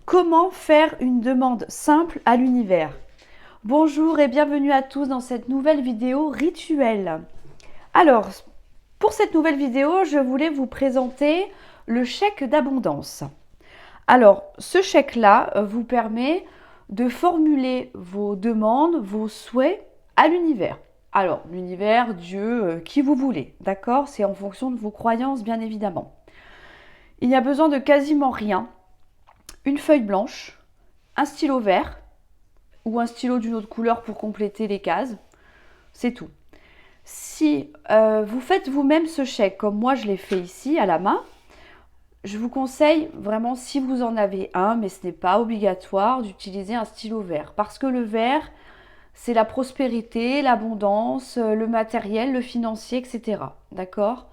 Comment faire une demande simple à l'univers? Bonjour et bienvenue à tous dans cette nouvelle vidéo rituelle. Alors, pour cette nouvelle vidéo, je voulais vous présenter le chèque d'abondance. Alors, ce chèque-là vous permet de formuler vos demandes, vos souhaits à l'univers. Alors, l'univers, Dieu, qui vous voulez, d'accord? C'est en fonction de vos croyances, bien évidemment. Il n'y a besoin de quasiment rien. Une feuille blanche, un stylo vert ou un stylo d'une autre couleur pour compléter les cases. C'est tout. Si vous faites vous-même ce chèque, comme moi je l'ai fait ici à la main, je vous conseille vraiment, si vous en avez un, mais ce n'est pas obligatoire, d'utiliser un stylo vert. Parce que le vert, c'est la prospérité, l'abondance, le matériel, le financier, etc. D'accord?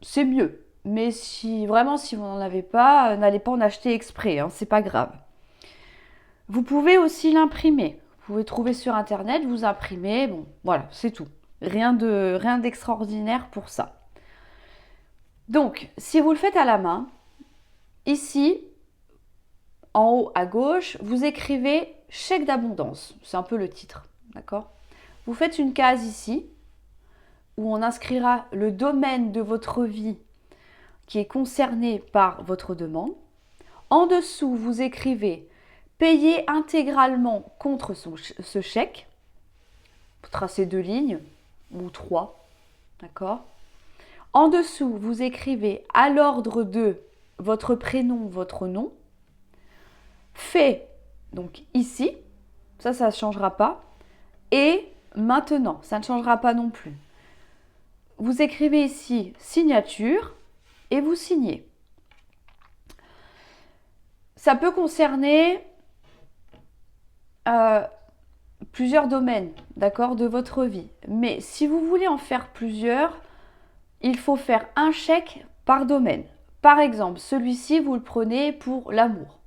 C'est mieux. Mais si vraiment, si vous n'en avez pas, n'allez pas en acheter exprès, hein, c'est pas grave. Vous pouvez aussi l'imprimer. Vous pouvez trouver sur internet, vous imprimez, bon, voilà, c'est tout. Rien d'extraordinaire pour ça. Donc, si vous le faites à la main, ici, en haut à gauche, vous écrivez chèque d'abondance. C'est un peu le titre, d'accord? Vous faites une case ici, où on inscrira le domaine de votre vie qui est concerné par votre demande. En dessous, vous écrivez payer intégralement contre ce chèque. Vous tracez 2 lignes ou 3, d'accord? En dessous, vous écrivez à l'ordre de votre prénom, votre nom. Fait, donc ici, ça ne changera pas. Et maintenant, ça ne changera pas non plus. Vous écrivez ici signature et vous signez. Ça peut concerner plusieurs domaines, d'accord, de votre vie. Mais si vous voulez en faire plusieurs, il faut faire un chèque par domaine. Par exemple, celui-ci, vous le prenez pour l'amour.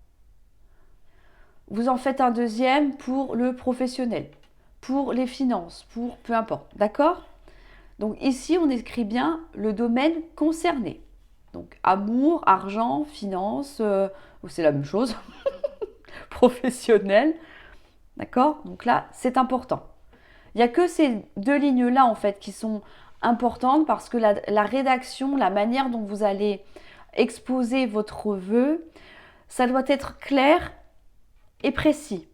Vous en faites un deuxième pour le professionnel, pour les finances, pour peu importe, d'accord? Donc ici, on écrit bien le domaine concerné. Donc amour, argent, finances, c'est la même chose, professionnel, d'accord? Donc là, c'est important. Il n'y a que ces 2 lignes-là, en fait, qui sont importantes parce que la rédaction, la manière dont vous allez exposer votre vœu, ça doit être clair et précis.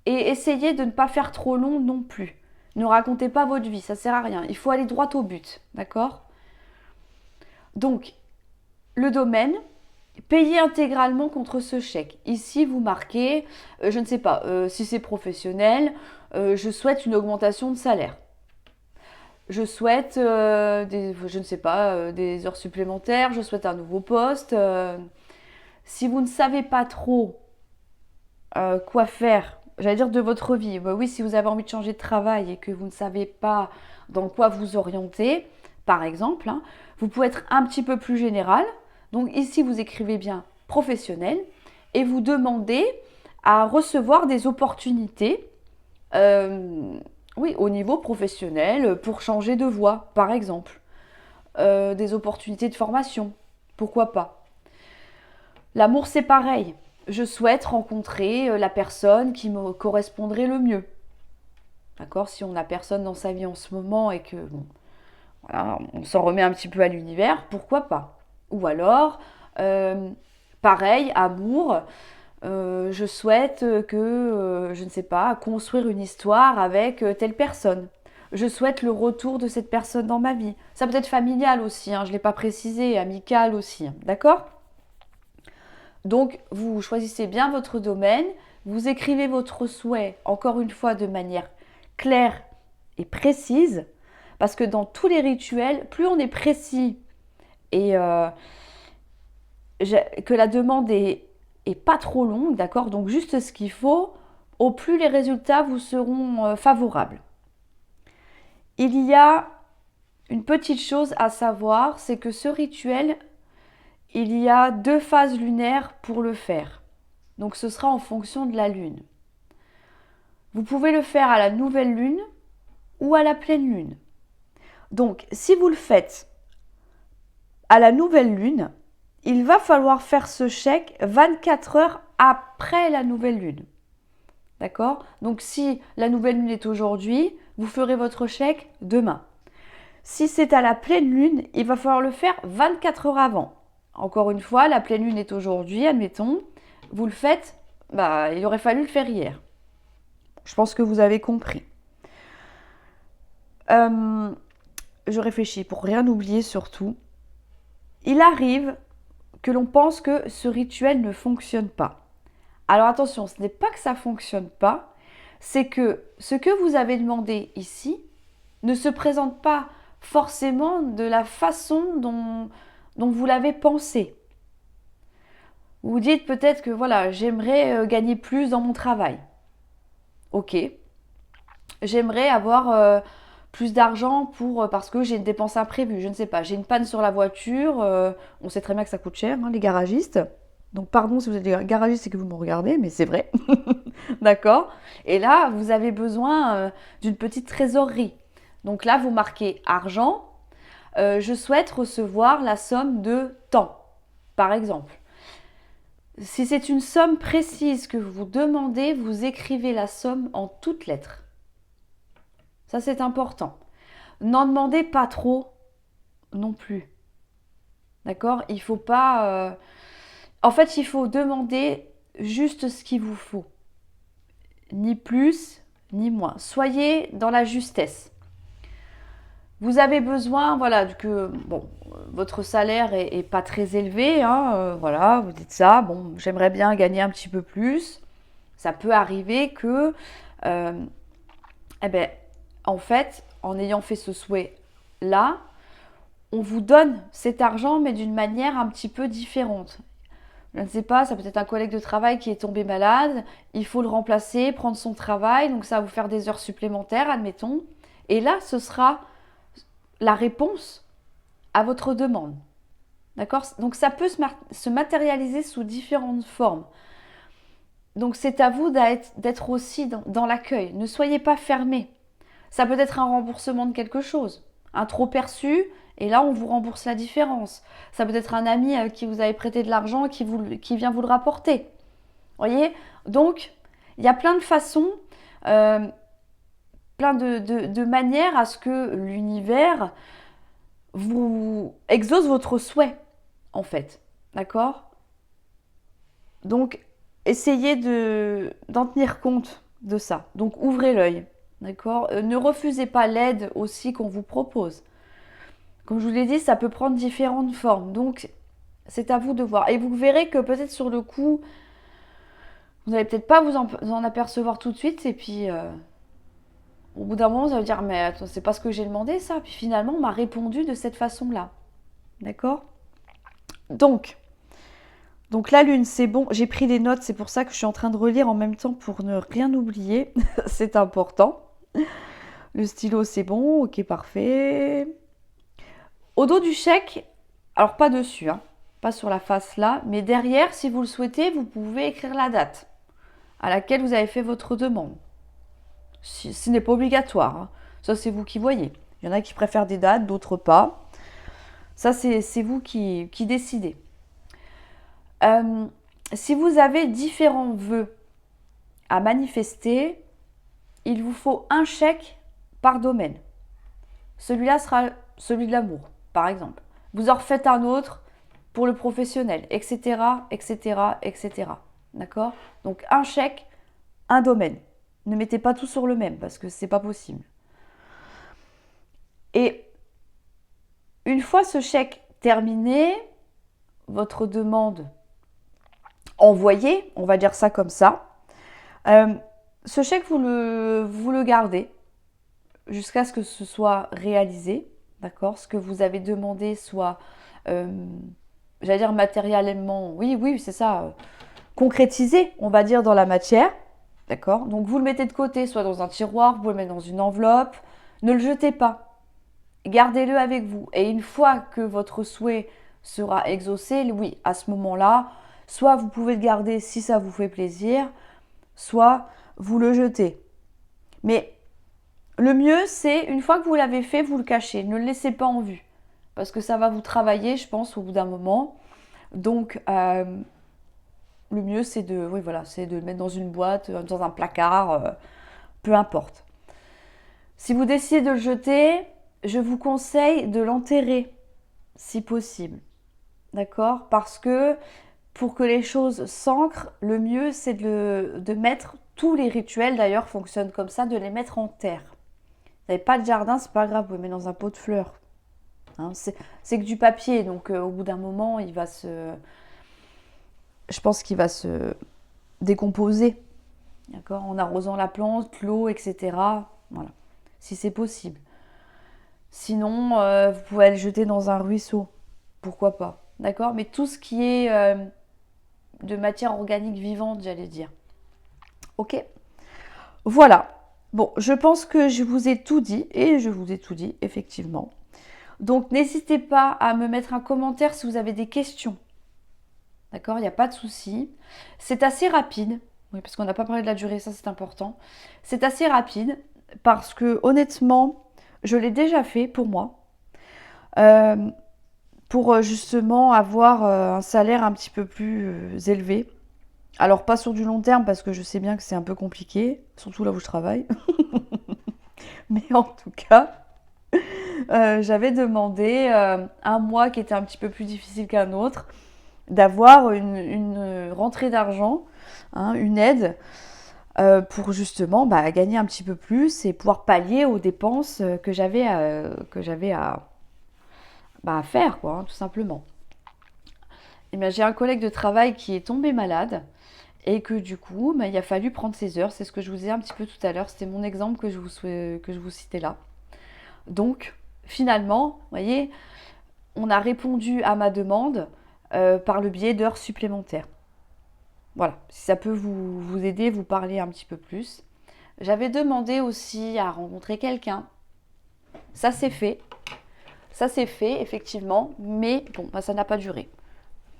Et essayez de ne pas faire trop long non plus. Ne racontez pas votre vie, ça sert à rien. Il faut aller droit au but, d'accord? Donc, le domaine, payez intégralement contre ce chèque. Ici, vous marquez, je ne sais pas, si c'est professionnel, je souhaite une augmentation de salaire. Je souhaite, je ne sais pas, des heures supplémentaires, je souhaite un nouveau poste. Si vous ne savez pas trop quoi faire, j'allais dire de votre vie, bah oui, si vous avez envie de changer de travail et que vous ne savez pas dans quoi vous orienter, par exemple, hein, vous pouvez être un petit peu plus général. Donc ici, vous écrivez bien professionnel et vous demandez à recevoir des opportunités, oui, au niveau professionnel pour changer de voie, par exemple. Des opportunités de formation, pourquoi pas. L'amour, c'est pareil. Je souhaite rencontrer la personne qui me correspondrait le mieux. D'accord? Si on n'a personne dans sa vie en ce moment et que, bon, voilà, on s'en remet un petit peu à l'univers, pourquoi pas? Ou alors, pareil, amour, je souhaite que, je ne sais pas, construire une histoire avec telle personne. Je souhaite le retour de cette personne dans ma vie. Ça peut être familial aussi, hein, je ne l'ai pas précisé, amical aussi, hein, d'accord? Donc, vous choisissez bien votre domaine, vous écrivez votre souhait, encore une fois, de manière claire et précise, parce que dans tous les rituels, plus on est précis et que la demande est pas trop longue, d'accord? Donc juste ce qu'il faut, au plus les résultats vous seront favorables. Il y a une petite chose à savoir, c'est que ce rituel, il y a 2 phases lunaires pour le faire. Donc ce sera en fonction de la lune. Vous pouvez le faire à la nouvelle lune ou à la pleine lune. Donc si vous le faites à la nouvelle lune, il va falloir faire ce chèque 24 heures après la nouvelle lune. D'accord? Donc si la nouvelle lune est aujourd'hui, vous ferez votre chèque demain. Si c'est à la pleine lune, il va falloir le faire 24 heures avant. Encore une fois, la pleine lune est aujourd'hui, admettons. Vous le faites, il aurait fallu le faire hier. Je pense que vous avez compris. Je réfléchis pour rien oublier surtout. Il arrive que l'on pense que ce rituel ne fonctionne pas. Alors attention, ce n'est pas que ça ne fonctionne pas, c'est que ce que vous avez demandé ici ne se présente pas forcément de la façon dont vous l'avez pensé. Vous vous dites peut-être que voilà, j'aimerais gagner plus dans mon travail. Ok. J'aimerais avoir plus d'argent parce que j'ai une dépense imprévue. Je ne sais pas, j'ai une panne sur la voiture. On sait très bien que ça coûte cher, hein, les garagistes. Donc pardon si vous êtes garagiste et que vous me regardez, mais c'est vrai. D'accord? Et là, vous avez besoin d'une petite trésorerie. Donc là, vous marquez argent. Je souhaite recevoir la somme de temps, par exemple. Si c'est une somme précise que vous demandez, vous écrivez la somme en toutes lettres. Ça, c'est important. N'en demandez pas trop non plus. D'accord? Il faut pas... En fait, il faut demander juste ce qu'il vous faut. Ni plus, ni moins. Soyez dans la justesse. Vous avez besoin, voilà, que votre salaire est pas très élevé, hein, voilà, vous dites ça, bon, j'aimerais bien gagner un petit peu plus. Ça peut arriver que, en fait, en ayant fait ce souhait-là, on vous donne cet argent, mais d'une manière un petit peu différente. Je ne sais pas, ça peut être un collègue de travail qui est tombé malade, il faut le remplacer, prendre son travail, donc ça va vous faire des heures supplémentaires, admettons. Et là, ce sera la réponse à votre demande. D'accord? Donc ça peut se matérialiser sous différentes formes. Donc c'est à vous d'être aussi dans l'accueil. Ne soyez pas fermés. Ça peut être un remboursement de quelque chose, un trop perçu, et là on vous rembourse la différence. Ça peut être un ami à qui vous avez prêté de l'argent qui vient vous le rapporter. Voyez? Donc il y a plein de façons, plein de manières à ce que l'univers vous exauce votre souhait, en fait. D'accord? Donc, essayez d'en tenir compte de ça. Donc, ouvrez l'œil. D'accord? Ne refusez pas l'aide aussi qu'on vous propose. Comme je vous l'ai dit, ça peut prendre différentes formes. Donc, c'est à vous de voir. Et vous verrez que peut-être sur le coup, vous n'allez peut-être pas vous en apercevoir tout de suite. Et puis, au bout d'un moment, ça veut dire, mais attends, c'est pas ce que j'ai demandé, ça. Puis finalement, on m'a répondu de cette façon-là. D'accord? Donc la lune, c'est bon. J'ai pris des notes, c'est pour ça que je suis en train de relire en même temps pour ne rien oublier. C'est important. Le stylo, c'est bon. Ok, parfait. Au dos du chèque, alors pas dessus, hein, pas sur la face là, mais derrière, si vous le souhaitez, vous pouvez écrire la date à laquelle vous avez fait votre demande. Ce n'est pas obligatoire, hein. Ça c'est vous qui voyez. Il y en a qui préfèrent des dates, d'autres pas. Ça c'est vous qui décidez. Si vous avez différents vœux à manifester, il vous faut un chèque par domaine. Celui-là sera celui de l'amour, par exemple. Vous en refaites un autre pour le professionnel, etc., etc., etc. D'accord? Donc un chèque, un domaine. Ne mettez pas tout sur le même parce que c'est pas possible. Et une fois ce chèque terminé, votre demande envoyée, on va dire ça comme ça, ce chèque vous le gardez jusqu'à ce que ce soit réalisé, d'accord? Ce que vous avez demandé soit, j'allais dire matériellement, oui, c'est ça, concrétisé, on va dire, dans la matière. D'accord? Donc vous le mettez de côté, soit dans un tiroir, vous le mettez dans une enveloppe. Ne le jetez pas. Gardez-le avec vous. Et une fois que votre souhait sera exaucé, oui, à ce moment-là, soit vous pouvez le garder si ça vous fait plaisir, soit vous le jetez. Mais le mieux, c'est une fois que vous l'avez fait, vous le cachez. Ne le laissez pas en vue. Parce que ça va vous travailler, je pense, au bout d'un moment. Donc, le mieux, c'est de, oui, voilà, c'est de le mettre dans une boîte, dans un placard, peu importe. Si vous décidez de le jeter, je vous conseille de l'enterrer, si possible. D'accord? Parce que pour que les choses s'ancrent, le mieux, c'est de mettre, tous les rituels d'ailleurs fonctionnent comme ça, de les mettre en terre. Vous n'avez pas de jardin, c'est pas grave, vous le mettez dans un pot de fleurs. Hein, c'est que du papier, donc au bout d'un moment, je pense qu'il va se décomposer, d'accord, en arrosant la plante, l'eau, etc. Voilà, si c'est possible. Sinon, vous pouvez le jeter dans un ruisseau, pourquoi pas, d'accord. Mais tout ce qui est de matière organique vivante, j'allais dire. Ok, voilà. Bon, je pense que je vous ai tout dit, et je vous ai tout dit, effectivement. Donc, n'hésitez pas à me mettre un commentaire si vous avez des questions. D'accord, il n'y a pas de souci. C'est assez rapide. Oui, parce qu'on n'a pas parlé de la durée, ça c'est important. C'est assez rapide parce que honnêtement, je l'ai déjà fait pour moi. Pour justement avoir un salaire un petit peu plus élevé. Alors pas sur du long terme parce que je sais bien que c'est un peu compliqué, surtout là où je travaille. Mais en tout cas, j'avais demandé un mois qui était un petit peu plus difficile qu'un autre, d'avoir une rentrée d'argent, hein, une aide, pour justement gagner un petit peu plus et pouvoir pallier aux dépenses que j'avais à faire, quoi, hein, tout simplement. Et bien, j'ai un collègue de travail qui est tombé malade et que du coup, il a fallu prendre ses heures. C'est ce que je vous ai un petit peu tout à l'heure. C'était mon exemple que je vous citais là. Donc, finalement, vous voyez, on a répondu à ma demande par le biais d'heures supplémentaires. Voilà, si ça peut vous aider, vous parler un petit peu plus. J'avais demandé aussi à rencontrer quelqu'un. Ça s'est fait. Ça s'est fait, effectivement. Mais bon, ça n'a pas duré.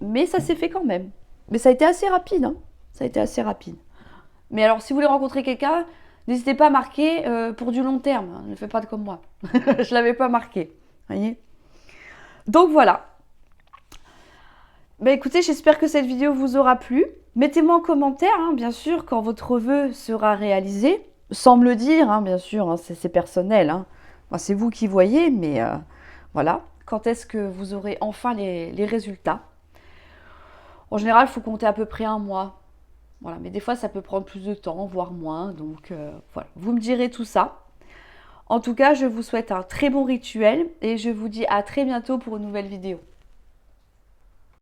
Mais ça s'est fait quand même. Mais ça a été assez rapide, hein. Ça a été assez rapide. Mais alors, si vous voulez rencontrer quelqu'un, n'hésitez pas à marquer pour du long terme. Ne faites pas comme moi. Je ne l'avais pas marqué. Voyez. Donc voilà. Écoutez, j'espère que cette vidéo vous aura plu. Mettez-moi en commentaire, hein, bien sûr, quand votre vœu sera réalisé. Sans me le dire, hein, bien sûr, hein, c'est personnel. Hein. Enfin, c'est vous qui voyez, mais voilà. Quand est-ce que vous aurez enfin les résultats? En général, il faut compter à peu près un mois. Voilà, mais des fois, ça peut prendre plus de temps, voire moins. Donc, voilà, vous me direz tout ça. En tout cas, je vous souhaite un très bon rituel et je vous dis à très bientôt pour une nouvelle vidéo.